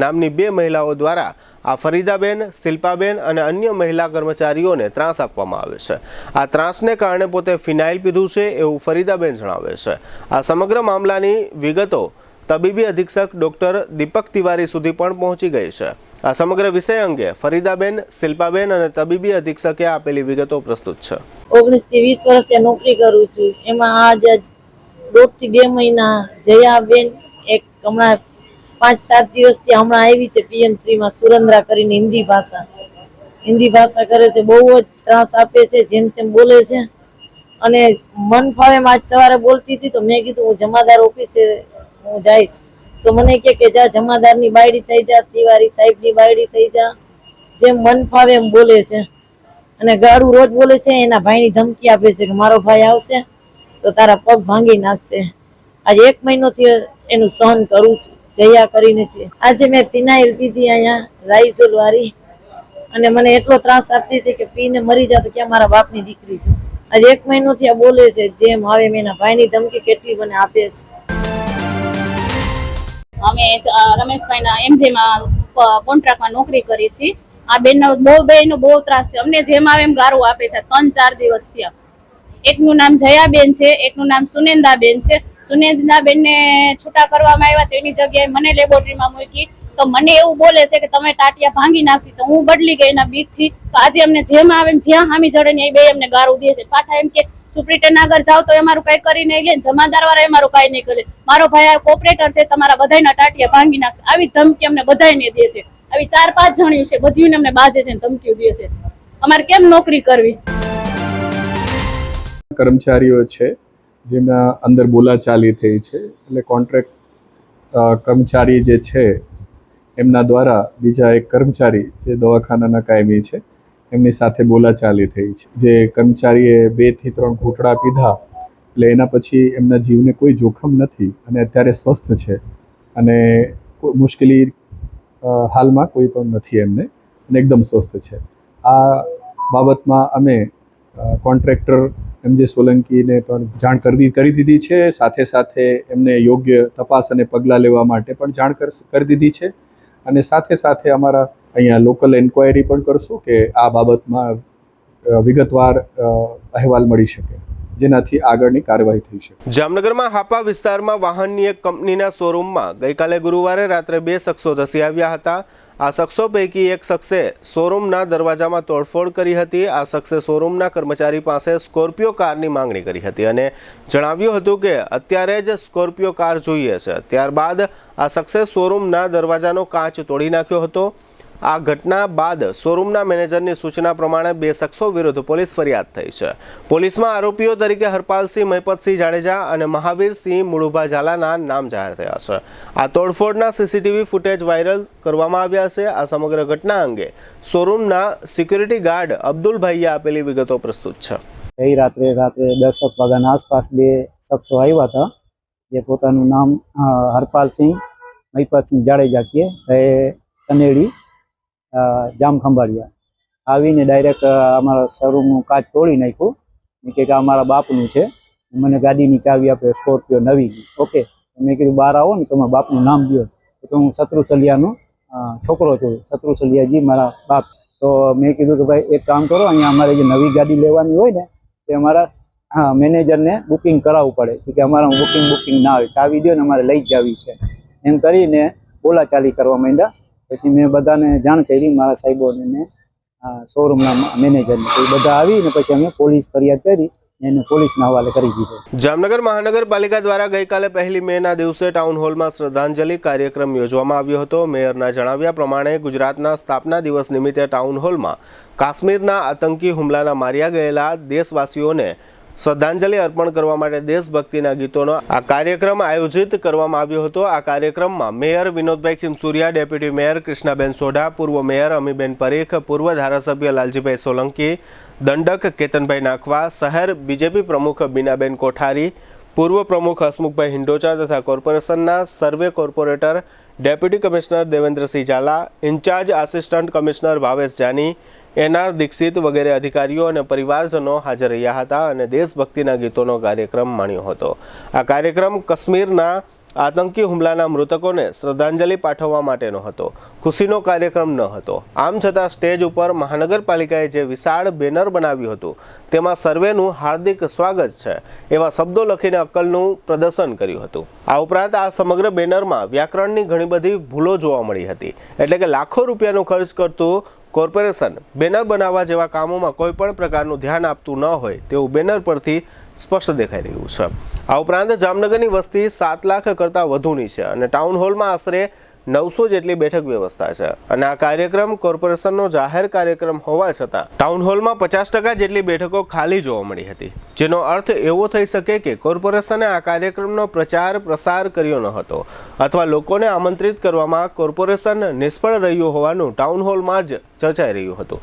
નામની 2 મહિલાઓ દ્વારા આ ફરીદાબેન, શિલ્પાબેન અને અન્ય મહિલા કર્મચારીઓને ત્રાસ આપવામાં આવે છે। આ ત્રાસને કારણે પોતે ફિનાઇલ પીધું છે એવું ફરીદાબેન જણાવે છે। આ સમગ્ર મામલાની વિગતો તબીબી અધિક્ષક ડોક્ટર દીપક તિવારી સુધી પણ પહોંચી ગઈ છે। આ સમગ્ર વિષય અંગે ફરીદાબેન, શિલ્પાબેન અને તબીબી અધિક્ષકે આપેલી વિગતો પ્રસ્તુત છે। 19 થી 20 વર્ષથી નોકરી કરું છું। એમાં આજ 2 થી 2 મહિના જયાબેન એક હમણાં 5-7 દિવસથી હમણાં આવી છે PM3 માં સુરેન્દ્રા કરીને હિન્દી ભાષા કરે છે। બહુ જ ત્રાસ આપે છે, જેમ તેમ બોલે છે અને મન ફાવે આજ સવારે બોલતી હતી તો મેં કીધું હું જમાદાર ઓફિસે હું જઈશ તો મને કે જા જમાદારની બાયડી થઈ જા, તિવારી સાહેબની બાયડી થઈ જા, જેમ મન ફાવે એમ બોલે છે અને ગાળું રોજ બોલે છે। એના ભાઈની ધમકી આપે છે કે મારો ભાઈ આવશે તો તારા પગ ભાંગી નાખશે। આજે 1 મહિનોથી એનું સહન કરું છું। જયા કરીને છે। આજે મેં ફિનાઇલ પીધી અહીંયા રાઈસોલ વાળી અને મને એટલો ત્રાસ આપતી હતી કે પીને મરી જાતો ક્યાં મારા બાપની દીકરી છું। આજે 1 મહિનોથી આ બોલે છે, જેમ આવે એના ભાઈની ધમકી કેટલી મને આપે છે। અમે રમેશભાઈના MJ માં કોન્ટ્રાક્ટમાં નોકરી કરી છીએ। આ બેનનો બહુ ત્રાસ છે। અમને જેમ આવે એમ ગારું આપે છે। 3-4 દિવસ થયા। એકનું નામ જયાબેન છે, એકનું નામ સુનેન્દાબેન છે। સુનેન્દાબેનને છૂટા કરવામાં આવ્યા તો એની જગ્યાએ મને લેબોરેટરીમાં મૂકી તો મને એવું બોલે છે કે તમે ટાટિયા ભાંગી નાખશી। તો હું બદલી ગઈ એના બીકથી। તો આજે અમને જેમ આવે એમ જ્યાં હામી જડે ને એ બે અમને ગારું દે છે। પાછા એમ કે સુપ્રિન્ટેન્ડન્ટ આગળ જાવ તો અમારું કઈ કરી નહીં લે, જમાદાર વાળા અમારું કઈ નહીં કરે, મારો ભાઈ કોપરેટર છે, તમારા બધાના ટાટિયા ભાંગી નાખશે। આવી ધમકી અમને બધાને દે છે। આવી 4-5 જણ્યું છે, બધીને અમને બાજે છે, ધમકીઓ દે છે। અમારે કેમ નોકરી કરવી? કર્મચારીઓ છે જેના અંદર બોલાચાલી થઈ છે, એટલે કોન્ટ્રાક્ટ કર્મચારી જે છે એમના દ્વારા બીજા એક કર્મચારી જે દવાખાનાના કાયમી છે એમની સાથે બોલાચાલી થઈ છે। જે કર્મચારીએ 2 થી 3 ઘૂંટડા પીધા એટલે એના પછી એમના જીવને કોઈ જોખમ નથી અને અત્યારે સ્વસ્થ છે અને કોઈ મુશ્કેલી હાલમાં કોઈ પણ નથી એમને અને એકદમ સ્વસ્થ છે। આ બાબતમાં અમે કોન્ટ્રાક્ટર MJ સોલંકીને પણ જાણ કરી દીધી છે. સાથે સાથે એમને યોગ્ય તપાસ અને પગલાં લેવા માટે પણ જાણ કરી દીધી છે. અને સાથે સાથે અમારા અહીંયા લોકલ એન્ક્વાયરી પણ કરશું કે આ બાબતમાં વિગતવાર અહેવાલ મળી શકે, જેનાથી આગળની કાર્યવાહી થઈ શકે. જામનગરમાં હાપા વિસ્તારમાં વાહનની એક કંપનીના શોરૂમમાં ગઈકાલે ગુરુવારે રાત્રે 2 શખ્સો ધસી આવ્યા હતા. આ શખ્સો પૈકી એક શખ્સે શોરૂમના દરવાજામાં તોડફોડ કરી હતી. આ શખ્સે શોરૂમના કર્મચારી પાસે સ્કોર્પિયો કારની માંગણી કરી હતી અને જણાવ્યું હતું કે અત્યારે જ સ્કોર્પિયો કાર જોઈએ છે. ત્યારબાદ આ શખ્સે શોરૂમના દરવાજાનો કાચ તોડી નાખ્યો હતો. આ ઘટના બાદ શોરૂમના મેનેજરની સૂચના પ્રમાણે 2 શખ્સો વિરુદ્ધ પોલીસ ફરિયાદ થઈ છે. પોલીસમાં આરોપીઓ તરીકે હરપાલસિંહ મહિપતસિંહ જાડેજા અને મહાવીરસિંહ મુળુભા ઝાલાના નામ જાહેર થયા છે. આ તોડફોડના સીસીટીવી ફૂટેજ વાયરલ કરવામાં આવ્યા છે. આ સમગ્ર ઘટના અંગે શોરૂમના સિક્યુરિટી ગાર્ડ અબ્દુલભાઈએ આપેલી વિગતો પ્રસ્તુત છે. ગઈ રાત્રે 10 વાગ્યાના આસપાસ 2 શખ્સો આવ્યા હતા, જે પોતાનું નામ હરપાલસિંહ મહિપતસિંહ જાડેજા કે સનેડી જામખંભાળિયા આવીને ડાયરેક્ટ અમારા શોરૂમનું કાચ તોડી નાખ્યું. કે અમારા બાપનું છે, મને ગાડીની ચાવી આપે, સ્કોર્પિયો નવી. ઓકે, મેં કીધું બહાર આવો ને તમારા બાપનું નામ દો. તો હું શત્રુસલિયાનો છોકરો છું, શત્રુસલિયાજી મારા બાપ. તો મેં કીધું કે ભાઈ એક કામ કરો, અહીંયા અમારે જે નવી ગાડી લેવાની હોય ને તે અમારા મેનેજરને બુકિંગ કરાવવું પડે કે અમારા બુકિંગ ના આવે, ચાવી દો ને અમારે લઈ જ જવી છે. એમ કરીને બોલાચાલી કરવા માંડ્યા. પછી મેં બધાને જાણ કરી, મારા સાહેબોને ને શોરૂમના મેનેજરને. તો બધા આવીને પછી અમે પોલીસ ફરિયાદ કરી, એને પોલીસના હવાલે કરી દીધો. જામનગર મહાનગરપાલિકા દ્વારા ગઈકાલે 1 મેના દિવસે ટાઉન હોલમાં શ્રદ્ધાંજલિ કાર્યક્રમ યોજવામાં આવ્યો હતો. મેયરના જણાવ્યા પ્રમાણે ગુજરાતના સ્થાપના દિવસ નિમિત્તે ટાઉન હોલમાં કાશ્મીરના આતંકી હુમલાના માર્યા ગયેલા દેશવાસીઓને શ્રદ્ધાંજલિ અર્પણ કરવા માટે દેશભક્તિના ગીતોનો આ કાર્યક્રમ આયોજિત કરવામાં આવ્યો હતો. આ કાર્યક્રમમાં mayor Vinodbhai Khimsuriya, deputy mayor Krishnaben Sodha, પૂર્વ મેયર અમીબેન પરીખ, પૂર્વ ધારાસભ્ય લાલજીભાઈ સોલંકી, દંડક કેતનભાઈ નાખવા, શહેર બીજેપી પ્રમુખ બીનાબેન કોઠારી, પૂર્વ પ્રમુખ હસમુખભાઈ હિંડોચા તથા કોર્પોરેશનના સર્વે corporator deputy commissioner Devendrasinh Zala, incharge assistant commissioner Bhavesh Jani, NR Dixit વગેરે અધિકારીઓ અને પરિવારજનો હાજર રહ્યા હતા અને દેશભક્તિના ગીતોનો કાર્યક્રમ માણ્યો હતો. આ કાર્યક્રમ કાશ્મીરના આતંકી હુમલાના મૃતકોને શ્રદ્ધાંજલિ પાઠવવા માટેનો હતો, ખુશીનો કાર્યક્રમ ન હતો. આમ છતાં સ્ટેજ ઉપર મહાનગરપાલિકાએ જે વિશાળ બેનર બનાવ્યું હતું તેમાં સર્વેનું હાર્દિક સ્વાગત છે એવા શબ્દો લખીને અક્કલનું પ્રદર્શન કર્યું હતું. આ ઉપરાંત આ સમગ્ર બેનરમાં વ્યાકરણની ઘણી બધી ભૂલો જોવા મળી હતી. એટલે કે લાખો રૂપિયાનો ખર્ચ કરતું કોર્પોરેશન બેનર બનાવવા જેવા કામોમાં કોઈ પણ પ્રકારનું ધ્યાન આપતું ન હોય તેવું બેનર પરથી સ્પષ્ટ દેખાઈ રહ્યું છે. આ ઉપરાંત જામનગરની વસ્તી 7 લાખ કરતાં વધુની છે અને ટાઉન હોલમાં આશરે 900 જેટલી બેઠક વ્યવસ્થા છે અને આ કાર્યક્રમ કોર્પોરેશનનો જાહેર કાર્યક્રમ હોવા છતાં ટાઉન હોલમાં 50% જેટલી બેઠકો ખાલી જોવા મળી હતી, જેનો અર્થ એવો થઈ શકે કે કોર્પોરેશને આ કાર્યક્રમનો પ્રચાર પ્રસાર કર્યો ન હતો અથવા લોકોને આમંત્રિત કરવામાં કોર્પોરેશન નિષ્ફળ રહ્યું હોવાનું ટાઉન હોલમાં જ ચર્ચાઈ રહ્યું હતું.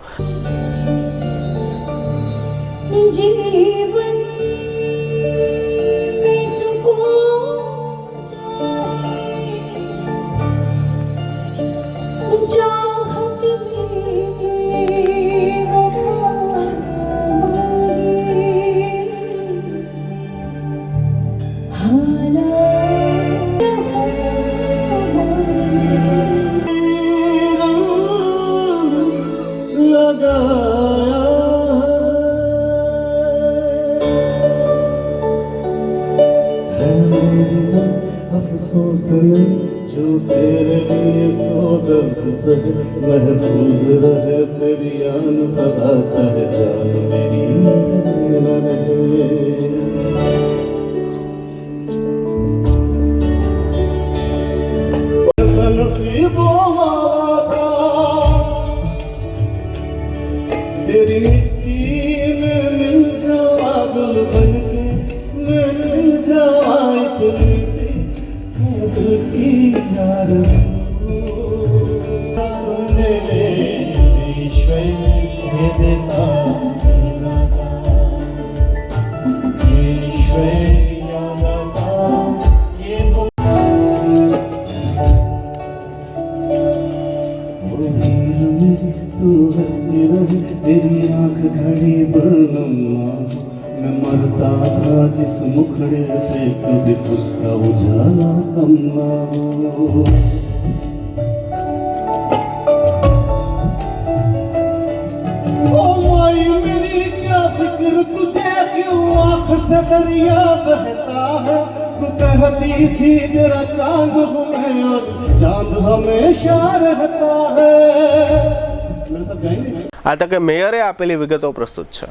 जो तेरे लिए सो दर्द सहे, महफूज रहे तेरी आन सदा, चाहे जान मेरी तेरा रहे. ऐसा नसीबों वाला तेरी मिट्टी में मिल जावा, गुल बन के मैं मिल जावा, इतनी की यार सुनने ले ईश्वर कह देता, ईश्वर याद आता ये हीर मेरी तू हंसती रही, तेरी आंख घड़ी बरनमा, मैं जिस मुखड़े पे कभी उसका उजाला कम ना हो। ओ माई मेरी क्या फिक्र तुझे, क्यों आँख से दरिया बहता है। तू कहती थी तेरा चांद हूँ मैं और चांद हमेशा रहता है। मेरे साथ गाएंगे। આ તકે મેયરે આપેલી વિગતો પ્રસ્તુત છે.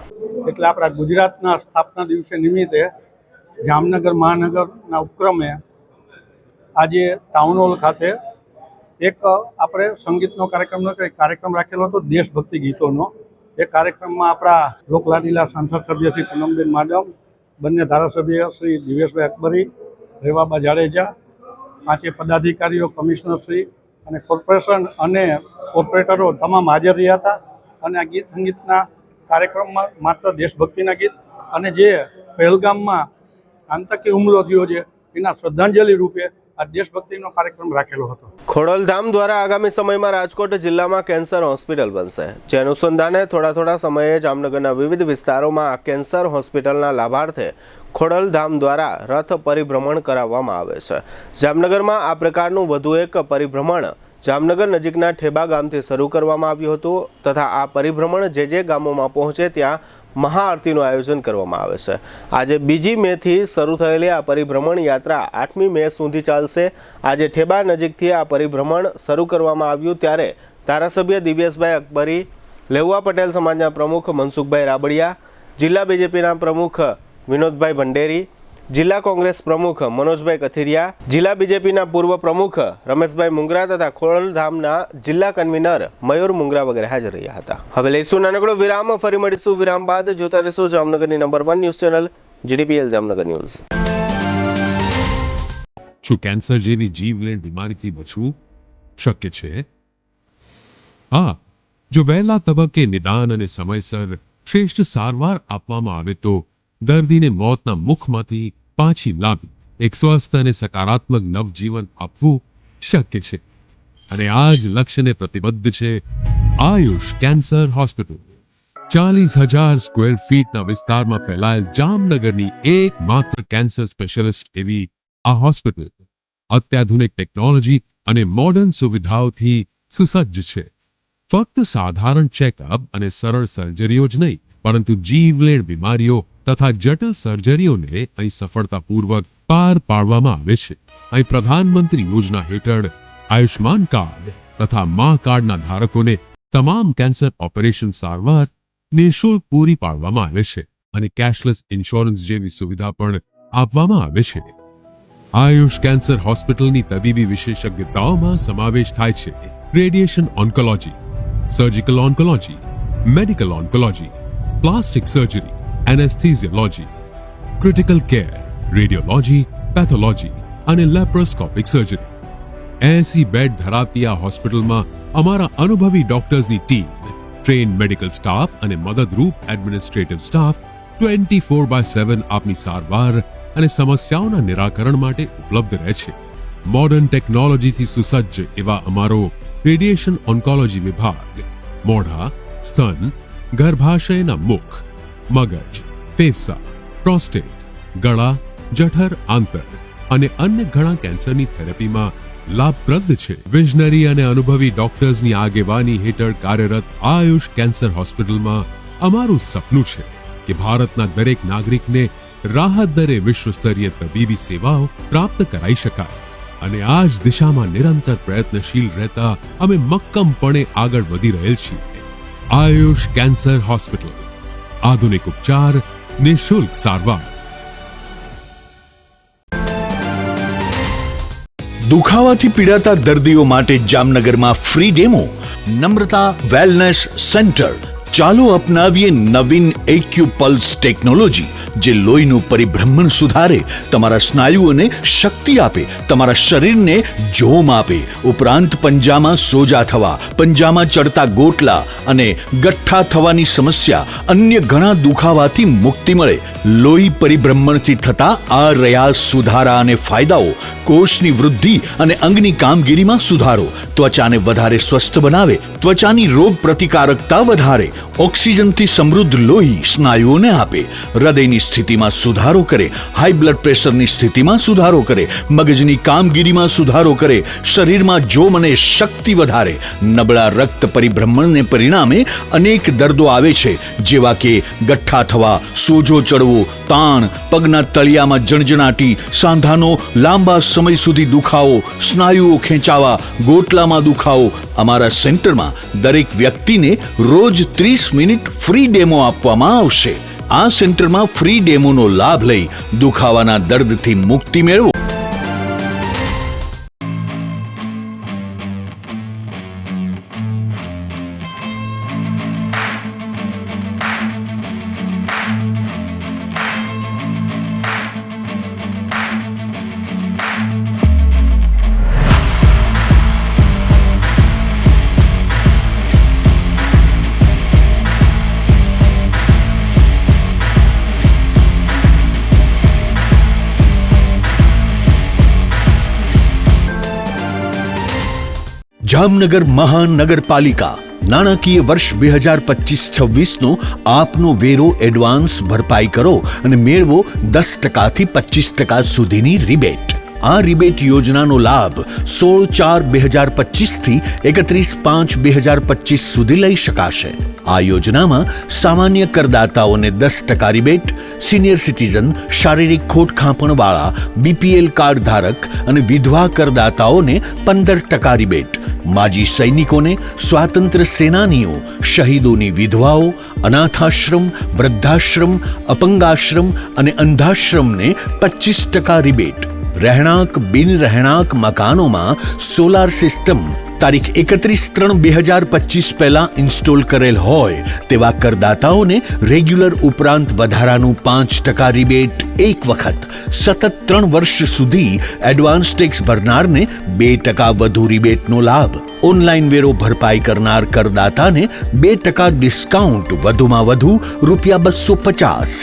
એટલે આપણા ગુજરાતના સ્થાપના દિવસે નિમિત્તે જામનગર મહાનગરના ઉપક્રમે આજે ટાઉન હોલ ખાતે એક આપણે સંગીતનો કાર્યક્રમ રાખેલો હતો, દેશભક્તિ ગીતોનો. એ કાર્યક્રમમાં આપણા લોકલાડીલા સાંસદ સભ્ય શ્રી પૂનમબેન માડમ, બંને ધારાસભ્ય શ્રી દિવેશભાઈ અકબરી, રેવાબા જાડેજા, 5 પદાધિકારીઓ, કમિશનરશ્રી અને કોર્પોરેશન અને કોર્પોરેટરો તમામ હાજર રહ્યા હતા. અને આ ગીત સંગીતના કાર્યક્રમમાં માત્ર દેશભક્તિના ગીત અને જે પહેલગામમાં આતંકી હુમલો થયો છે એના શ્રદ્ધાંજલિ રૂપે આ દેશભક્તિનો કાર્યક્રમ રાખેલો હતો. ખોડલધામ દ્વારા આગામી સમયમાં રાજકોટ જિલ્લામાં કેન્સર હોસ્પિટલ બનશે. જે અનુસંધાને થોડા સમયે જામનગરના વિવિધ વિસ્તારોમાં આ કેન્સર હોસ્પિટલના લાભાર્થે ખોડલધામ દ્વારા રથ પરિભ્રમણ કરાવવામાં આવે છે. જામનગરમાં આ પ્રકારનું વધુ એક પરિભ્રમણ જામનગર નજીકના ઠેબા ગામથી શરૂ કરવામાં આવ્યું હતું તથા આ પરિભ્રમણ જે ગામોમાં પહોંચે ત્યાં મહાઆરતીનું આયોજન કરવામાં આવે છે. આજે 2 મેથી શરૂ થયેલી આ પરિભ્રમણ યાત્રા 8મી મે સુધી ચાલશે. આજે ઠેબા નજીકથી આ પરિભ્રમણ શરૂ કરવામાં આવ્યું ત્યારે ધારાસભ્ય દિવેશભાઈ અકબરી, લેઉવા પટેલ સમાજના પ્રમુખ મનસુખભાઈ રાબડિયા, જિલ્લા બીજેપીના પ્રમુખ વિનોદભાઈ ભંડેરી, જિલ્લા કોંગ્રેસ પ્રમુખ મનોજભાઈ કથિરિયા, જિલ્લા બીજેપીના પૂર્વ પ્રમુખ રમેશભાઈ મુંગરા તથા ખોડલધામના જિલ્લા કન્વીનર મયુર મુંગરા વગેરે હાજર રહ્યા હતા. હવે લઈશું નાનકડો વિરામ. ફરી મળીશું વિરામ બાદ. જોતા રહેશો જામનગરની number 1 news channel GDPL Jamnagar news. શું કેન્સર જેવી જીવલેણ બીમારીથી બચવું શક્ય છે? હા, જો વહેલા તબક્કે નિદાન અને સમયસર શ્રેષ્ઠ સારવાર આપવામાં આવે તો દર્દીને મોતના મુખમાંથી પાછી લાવી એક સ્વસ્થ અને સકારાત્મક નવજીવન આપવું શક્ય છે. અને આ જ લક્ષ્યને પ્રતિબદ્ધ છે આયુષ કેન્સર હોસ્પિટલ. 40,000 સ્ક્વેર ફીટના વિસ્તારમાં ફેલાયેલ જામનગરની એકમાત્ર કેન્સર સ્પેશિયાલિસ્ટ એવી આ હોસ્પિટલ અત્યાધુનિક ટેકનોલોજી અને મોડર્ન સુવિધાઓથી સુસજ્જ છે. ફક્ત સાધારણ ચેકઅપ અને સરળ સર્જરીઓ જ નહીં, પરંતુ જીવલેણ બીમારીઓ તથા જટિલ સર્જરીઓને અહીં સફળતાપૂર્વક પાર પાડવામાં આવે છે. અહીં પ્રધાનમંત્રી યોજના હેઠળ આયુષ્માન કાર્ડ તથા મા કાર્ડના ધારકોને તમામ કેન્સર ઓપરેશન સારવાર નિઃશુલ્ક પૂરી પાડવામાં આવે છે અને કેશલેસ ઇન્સ્યોરન્સ જેવી સુવિધા પણ આપવામાં આવે છે. આયુષ કેન્સર હોસ્પિટલની તબીબી વિશેષજ્ઞતાઓમાં સમાવેશ થાય છે radiation oncology, surgical oncology, medical oncology, plastic surgery, anaesthesiology, critical care, radiology, pathology અને લેપ્રોસ્કોપિક સર્જરી. 80 બેડ ધરાવતી આ હોસ્પિટલમાં અમારા અનુભવી ડોક્ટર્સની ટીમ, ટ્રેન મેડિકલ સ્ટાફ અને મદદરૂપ એડમિનિસ્ટ્રેટિવ સ્ટાફ 24/7 આપની સારવાર અને સમસ્યાઓના નિરાકરણ માટે ઉપલબ્ધ રહે છે. મોડર્ન ટેકનોલોજીથી સુસજ્જ એવા અમારો રેડિયેશન ઓન્કોલોજી વિભાગ મોઢા, સ્તન, ગર્ભાશયના મુખ, મગજ, ફેફસા, પ્રોસ્ટેટ, ગળા, જઠર, આંતર અને અન્ય ઘણા કેન્સરની થેરેપીમાં લાભપ્રદ છે. વિઝનરી અને અનુભવી ડોક્ટર્સની આગેવાની હેઠળ કાર્યરત આયુષ કેન્સર હોસ્પિટલમાં અમારું સપનું છે કે ભારતના દરેક નાગરિકને રાહત દરે વિશ્વસ્તરીય તબીબી સેવાઓ પ્રાપ્ત કરાઈ શકાય. અને આ જ દિશામાં નિરંતર પ્રયત્નશીલ રહેતા અમે મક્કમપણે આગળ વધી રહેલ છીએ. આયુષ કેન્સર હોસ્પિટલ, આધુનિક ઉપચાર, નિઃશુલ્ક સારવાર. દુખાવાથી પીડાતા દર્દીઓ માટે જામનગરમાં ફ્રી ડેમો. નમ્રતા વેલનેસ સેન્ટર. ચાલો અપનાવીએ નવીન એક્યુ પલ્સ ટેકનોલોજી, જે લોહીનું પરિભ્રમણ સુધારે, તમારા સ્નાયુઓને શક્તિ આપે, તમારા શરીરને જોમ આપે. ઉપરાંત પંજામાં સોજા થવા, પંજામાં ચડતા ગોટલા અને ગઠ્ઠા થવાની સમસ્યા, અન્ય ઘણા દુખાવાથી મુક્તિ મળે. લોહી પરિભ્રમણથી થતા આ રહ્યા સુધારા અને ફાયદાઓ. કોષની વૃદ્ધિ અને અંગની કામગીરીમાં સુધારો, ત્વચાને વધારે સ્વસ્થ બનાવે, ત્વચાની રોગ પ્રતિકારકતા વધારે, ઓક્સિજનથી સમૃદ્ધ લોહી સ્નાયુઓને આપે, હૃદયની સ્થિતિમાં સુધારો કરે, હાઈ બ્લડ પ્રેશરની સ્થિતિમાં સુધારો કરે, મગજની કામગીરીમાં સુધારો કરે, શરીરમાં જોમ અને શક્તિ વધારે. નબળા રક્ત પરિભ્રમણને પરિણામે અનેક દર્દો આવે છે, જેવા કે ગઠ્ઠા થવા, સોજો ચડવો, તાણ, પગના તળિયામાં જણજણાટી, સાંધાનો લાંબા સમય સુધી દુખાવો, સ્નાયુઓ ખેંચાવા, ગોટલામાં દુખાવો. અમારા સેન્ટરમાં દરેક વ્યક્તિને રોજ 30 મિનિટ ફ્રી ડેમો આપવામાં આવશે. આ સેન્ટરમાં ફ્રી ડેમોનો લાભ લઈ દુખાવાના દર્દથી મુક્તિ મેળવો. જામનગર મહાનગરપાલિકા નાણાકીય વર્ષ 2025-26નો આપનો વેરો એડવાન્સ ભરપાઈ કરો અને મેળવો 10% થી 25% સુધીની રિબેટ. આ રિબેટ યોજનાનો લાભ 16/4/2025 થી 31/5/2025 સુધી લઈ શકાશે. આ યોજનામાં સામાન્ય કરદાતાઓને 10% રિબેટ, સિનિયર સિટીઝન, શારીરિક ખોટખાપણવાળા, બીપીએલ કાર્ડ ધારક અને વિધવા કરદાતાઓને 15% રિબેટ, માજી સૈનિકોને, સ્વાતંત્ર્ય સેનાનીઓ, શહીદોની વિધવાઓ, અનાથાશ્રમ, વૃદ્ધાશ્રમ, અપંગાશ્રમ અને અંધાશ્રમને 25% રિબેટ. રહેણાંક બિન રહેણાંક મકાનોમાં સોલાર સિસ્ટમ તારીખ 31/3/2025 પહેલા ઇન્સ્ટોલ કરેલ હોય તેવા કરદાતાઓને રેગ્યુલર ઉપરાંત વધારાનું 5% રિબેટ એક વખત. સતત 3 વર્ષ સુધી એડવાન્સ ટેક્સ ભરનારને 2% વધુ રિબેટનો લાભ. ઓનલાઈન વેરો ભરપાઈ કરનાર કરદાતાને 2% ડિસ્કાઉન્ટ, વધુમાં વધુ ₹250.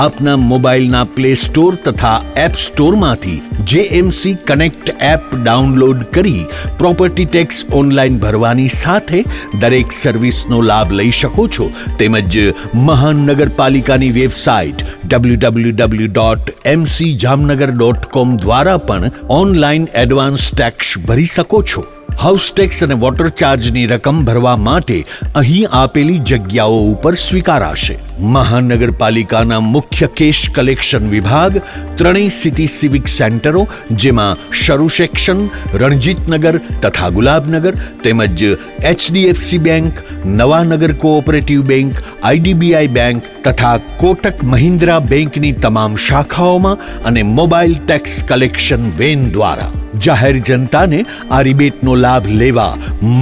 આપના મોબાઈલના પ્લે સ્ટોર તથા એપ સ્ટોરમાંથી JMC કનેક્ટ એપ ડાઉનલોડ કરી પ્રોપર્ટી ટેક્સ ઓનલાઈન ભરવાની સાથે દરેક સર્વિસનો લાભ લઈ શકો છો. તેમજ મહાનગરપાલિકાની વેબસાઇટ www.mcjamnagar.com દ્વારા પણ ઓનલાઈન એડવાન્સ ટેક્સ ભરી શકો છો. હાઉસ ટેક્સ અને વોટર ચાર્જની રકમ ભરવા માટે અહીં આપેલી જગ્યાઓ ઉપર સ્વીકારાશે. મહાનગરપાલિકાના મુખ્ય કેશ કલેક્શન વિભાગ, 3 સિટી સિવિક સેન્ટરો જેમાં શરૂ સેક્શન, રણજીતનગર તથા ગુલાબનગર, તેમજ HDFC bank, Nawanagar cooperative bank, IDBI bank તથા કોટક મહિન્દ્રા બેંકની તમામ શાખાઓમાં અને મોબાઈલ ટેક્સ કલેક્શન વેન દ્વારા જાહેર જનતાને આ રિબેટનો લાભ લેવા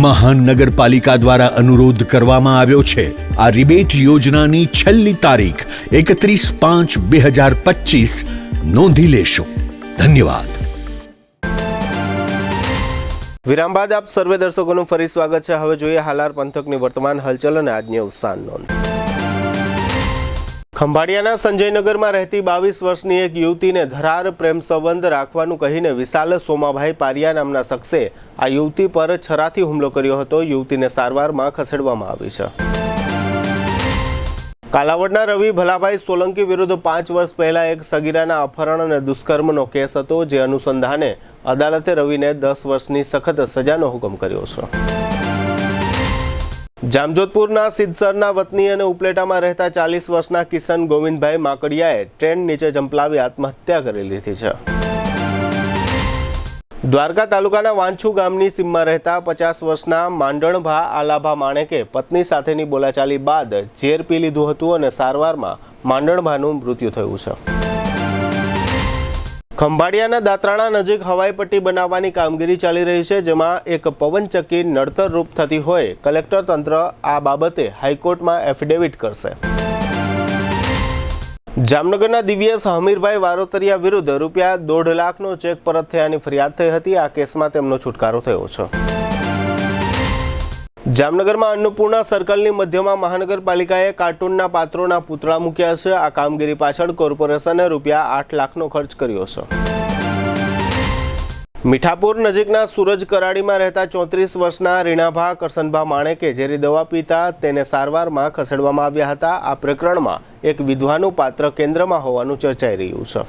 મહાનગરપાલિકા દ્વારા અનુરોધ કરવામાં આવ્યો છે. આ રિબેટ યોજનાની છેલ્લી તારીખ 31/5/2025 નોંધી લેશો. ધન્યવાદ. વિરામ બાદ આપ સર્વે દર્શકોનું ફરી સ્વાગત છે. હવે જોઈએ હાલાર પંથકની વર્તમાન હલચલ અને આજની અવસાન નોંધ. ખંભાળિયાના સંજયનગરમાં રહેતી 22 વર્ષની એક યુવતીને ધરાર પ્રેમ સંબંધ રાખવાનું કહીને વિશાલ સોમાભાઈ પારિયા નામના શખ્સે આ યુવતી પર છરાથી હુમલો કર્યો હતો. યુવતીને સારવારમાં ખસેડવામાં આવી છે. કાલાવડના રવિ ભલાભાઈ સોલંકી વિરુદ્ધ 5 વર્ષ પહેલા એક સગીરાના અપહરણ અને દુષ્કર્મનો કેસ હતો, જે અનુસંધાને અદાલતે રવિને 10 વર્ષની સખત સજાનો હુકમ કર્યો છે. જામજોધપુરના સિદ્ધસરના વતની અને ઉપલેટામાં રહેતા 40 વર્ષના કિશન ગોવિંદભાઈ માકડિયાએ ટ્રેન નીચે જંપલાવી આત્મહત્યા કરી લીધી છે. દ્વારકા તાલુકાના વાંછુ ગામની સીમમાં રહેતા 50 વર્ષના માંડણભા આલાભા માણેકે પત્ની સાથેની બોલાચાલી બાદ ઝેર પી લીધું હતું અને સારવારમાં માંડણભાનું મૃત્યુ થયું છે. ખંભાળિયાના દાત્રાણા નજીક હવાઈ પટ્ટી બનાવવાની કામગીરી ચાલી રહી છે, જેમાં એક પવનચક્કી નડતર રૂપ થતી હોય કલેક્ટર તંત્ર આ બાબતે હાઈકોર્ટમાં એફિડેવિટ કરશે. જામનગરના દિવ્યેશ હમીરભાઈ વારોતરિયા વિરુદ્ધ ₹1.5 લાખનો ચેક પરત થયાની ફરિયાદ થઈ હતી. આ કેસમાં તેમનો છુટકારો થયો છે. જામનગરમાં અન્નપૂર્ણા સર્કલની મધ્યમાં મહાનગરપાલિકાએ કાર્ટૂનના પાત્રોના પૂતળા મૂક્યા છે. આ કામગીરી પાછળ કોર્પોરેશને ₹8 લાખનો ખર્ચ કર્યો છે. મીઠાપુર નજીકના સૂરજ કરાડીમાં રહેતા 34 વર્ષના રીણાભા કરસનભા માણેકે ઝેરી દવા પીતા તેને સારવારમાં ખસેડવામાં આવ્યા હતા. આ પ્રકરણમાં એક વિધવાનું પાત્ર કેન્દ્રમાં હોવાનું ચર્ચાઈ રહ્યું છે.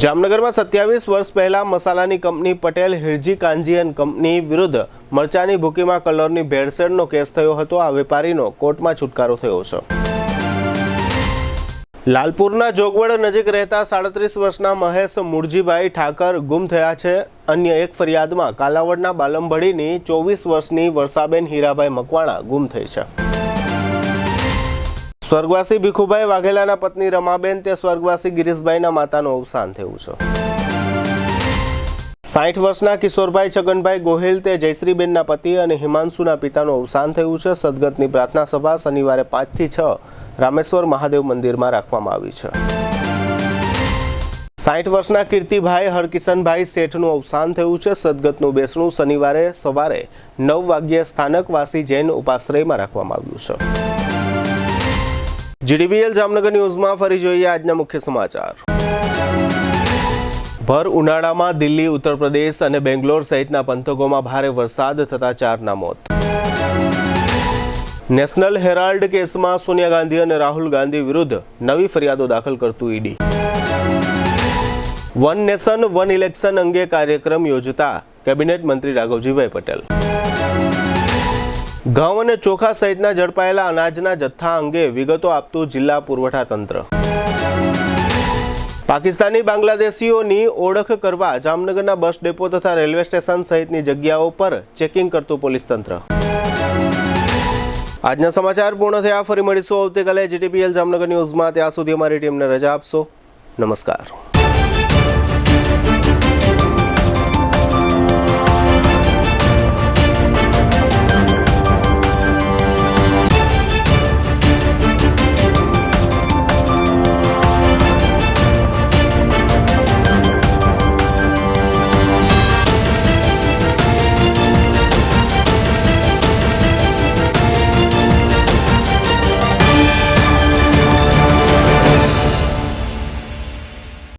જામનગરમાં 27 વર્ષ પહેલા મસાલાની company Patel Hirji Kanji and company વિરુદ્ધ મરચાની ભૂકીમાં કલરની ભેળસેળનો કેસ થયો હતો. આ વેપારીનો કોર્ટમાં છુટકારો થયો છે. લાલપુરના જોગવડ નજીક રહેતા 37 વર્ષના મહેશ મુરજીભાઈ ઠાકર ગુમ થયા છે. અન્ય એક ફરિયાદમાં કાલાવડના બાલમભડીની 24 વર્ષની વર્ષાબેન હીરાભાઈ મકવાણા ગુમ થઈ છે. સ્વર્ગવાસી ભીખુભાઈ વાઘેલાના પત્ની રમાબેન તે સ્વર્ગવાસી ગિરીશભાઈના માતાનું અવસાન થયું છે. 60 વર્ષના કિશોરભાઈ છગનભાઈ ગોહિલ તે જયશ્રીબેનના પતિ અને હિમાંશુના પિતાનું અવસાન થયું છે. સદગતની પ્રાર્થના સભા શનિવારે 5 થી 6 રામેશ્વર મહાદેવ મંદિરમાં રાખવામાં આવી છે. 60 વર્ષના કીર્તિભાઈ હરકિશનભાઈ શેઠનું અવસાન થયું છે. સદગતનું બેસણું શનિવારે સવારે 9 વાગ્યે સ્થાનકવાસી જૈન ઉપાશ્રયમાં રાખવામાં આવ્યું છે. GDBL જામનગર ન્યૂઝમાં ફરી જોઈએ આજના મુખ્ય સમાચાર. ભર ઉનાળામાં દિલ્હી, ઉત્તર પ્રદેશ અને બેંગ્લોર સહિતના પંથકોમાં ભારે વરસાદ થતા 4ના મોત. નેશનલ હેરાલ્ડ કેસમાં સોનિયા ગાંધી અને રાહુલ ગાંધી વિરુદ્ધ નવી ફરિયાદો દાખલ કરતું ED. One nation one election અંગે કાર્યક્રમ યોજતા કેબિનેટ મંત્રી રાઘવજીભાઈ પટેલ. ઘઉં અને ચોખા સહિતના ઝડપાયેલા અનાજના જથ્થા અંગે વિગતો આપતું જિલ્લા પુરવઠા તંત્ર. પાકિસ્તાની બાંગ્લાદેશીઓની ઓળખ કરવા જામનગરના બસ ડેપો તથા રેલવે સ્ટેશન સહિતની જગ્યાઓ પર ચેકિંગ કરતું પોલીસ તંત્ર. આજના સમાચાર પૂર્ણ થયા. ફરી મળીશું આવતીકાલે GTPL જામનગર ન્યૂઝમાં. ત્યાં સુધી અમારી ટીમને રજા આપશો. નમસ્કાર.